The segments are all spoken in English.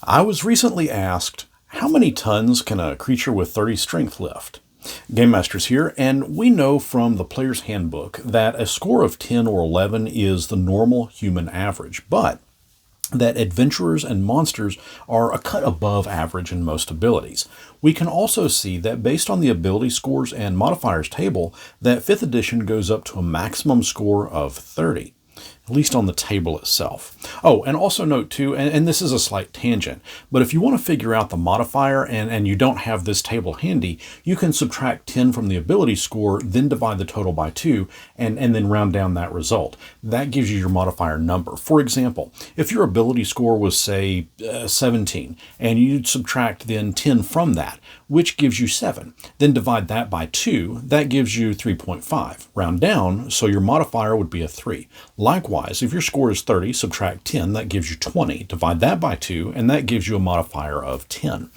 I was recently asked, how many tons can a creature with 30 strength lift? GameMasters here, and we know from the player's handbook that a score of 10 or 11 is the normal human average, but that adventurers and monsters are a cut above average in most abilities. We can also see that based on the ability scores and modifiers table, that 5th edition goes up to a maximum score of 30. At least on the table itself. Oh, and also note too, and this is a slight tangent, but if you want to figure out the modifier and you don't have this table handy, you can subtract 10 from the ability score, then divide the total by 2, and then round down that result. That gives you your modifier number. For example, if your ability score was, say, 17, and you'd subtract then 10 from that, which gives you 7. Then divide that by 2, that gives you 3.5. Round down, so your modifier would be a 3. Likewise, if your score is 30, subtract 10, that gives you 20. Divide that by 2, and that gives you a modifier of 10.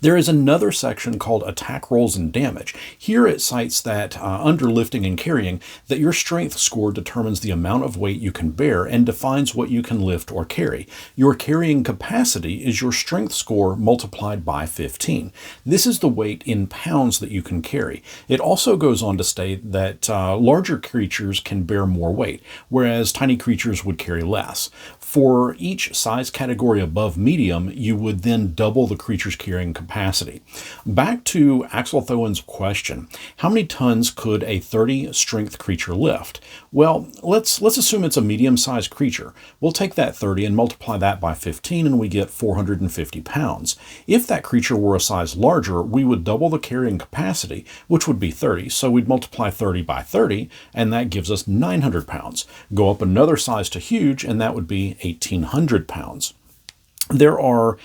There is another section called attack rolls and damage. Here it cites that under lifting and carrying, that your strength score determines the amount of weight you can bear and defines what you can lift or carry. Your carrying capacity is your strength score multiplied by 15. This is the weight in pounds that you can carry. It also goes on to state that larger creatures can bear more weight, whereas tiny creatures would carry less. For each size category above medium, you would then double the creature's carrying capacity. Back to Axel Thoen's question, how many tons could a 30 strength creature lift? Well, let's assume it's a medium-sized creature. We'll take that 30 and multiply that by 15 and we get 450 pounds. If that creature were a size larger, we would double the carrying capacity, which would be 30. So we'd multiply 30 by 30 and that gives us 900 pounds. Go up another size to huge and that would be 1,800 pounds. There are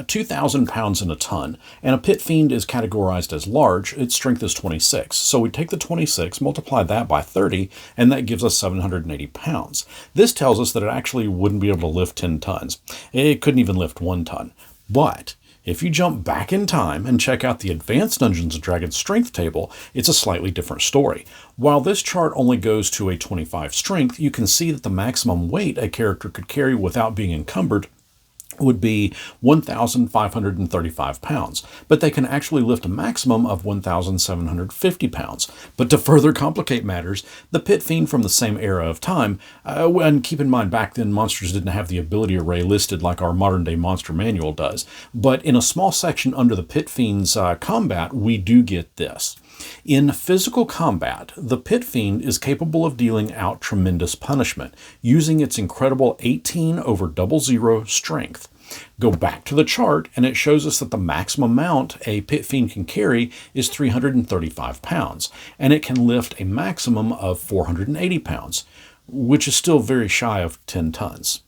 2,000 pounds in a ton, and a Pit Fiend is categorized as large. Its strength is 26. So we take the 26, multiply that by 30, and that gives us 780 pounds. This tells us that it actually wouldn't be able to lift 10 tons. It couldn't even lift 1 ton. But if you jump back in time and check out the Advanced Dungeons & Dragons strength table, it's a slightly different story. While this chart only goes to a 25 strength, you can see that the maximum weight a character could carry without being encumbered would be 1,535 pounds, but they can actually lift a maximum of 1,750 pounds. But to further complicate matters, the Pit Fiend from the same era of time, and keep in mind back then monsters didn't have the ability array listed like our modern day monster manual does, but in a small section under the Pit Fiend's combat, we do get this. In physical combat, the Pit Fiend is capable of dealing out tremendous punishment, using its incredible 18/00 strength. Go back to the chart, and it shows us that the maximum amount a Pit Fiend can carry is 335 pounds, and it can lift a maximum of 480 pounds, which is still very shy of 10 tons.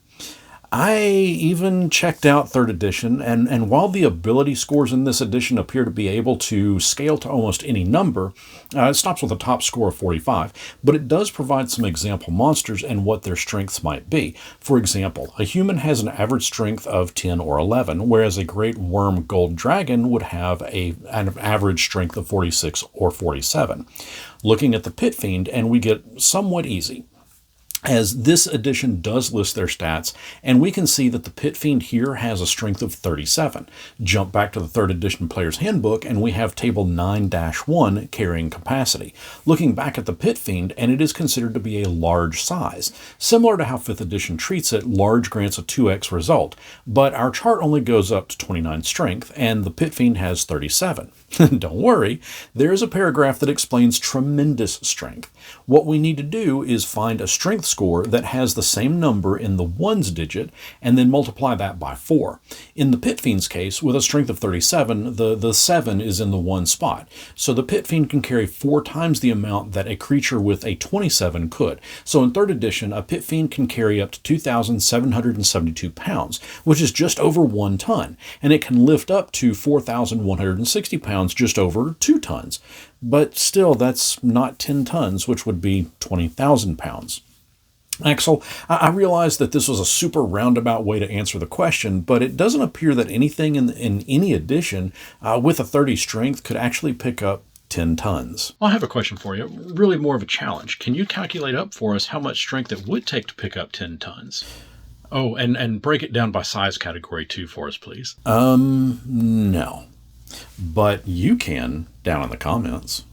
I even checked out 3rd edition, and while the ability scores in this edition appear to be able to scale to almost any number, it stops with a top score of 45, but it does provide some example monsters and what their strengths might be. For example, a human has an average strength of 10 or 11, whereas a great worm gold dragon would have an average strength of 46 or 47. Looking at the Pit Fiend, and we get somewhat easy, as this edition does list their stats, and we can see that the Pit Fiend here has a strength of 37. Jump back to the 3rd edition player's handbook, and we have table 9-1 carrying capacity. Looking back at the Pit Fiend, and it is considered to be a large size. Similar to how 5th edition treats it, large grants a 2x result, but our chart only goes up to 29 strength, and the Pit Fiend has 37. Don't worry, there's a paragraph that explains tremendous strength. What we need to do is find a strength score that has the same number in the ones digit and then multiply that by 4. In the Pit Fiend's case, with a strength of 37, the 7 is in the 1 spot. So the Pit Fiend can carry 4 times the amount that a creature with a 27 could. So in 3rd edition, a Pit Fiend can carry up to 2,772 pounds, which is just over 1 ton, and it can lift up to 4,160 pounds, just over 2 tons. But still, that's not 10 tons, which would be 20,000 pounds. Axel, I realize that this was a super roundabout way to answer the question, but it doesn't appear that anything in any edition with a 30 strength could actually pick up 10 tons. Well, I have a question for you, really more of a challenge. Can you calculate up for us how much strength it would take to pick up 10 tons? Oh, and break it down by size category too for us, please. No. But you can down in the comments.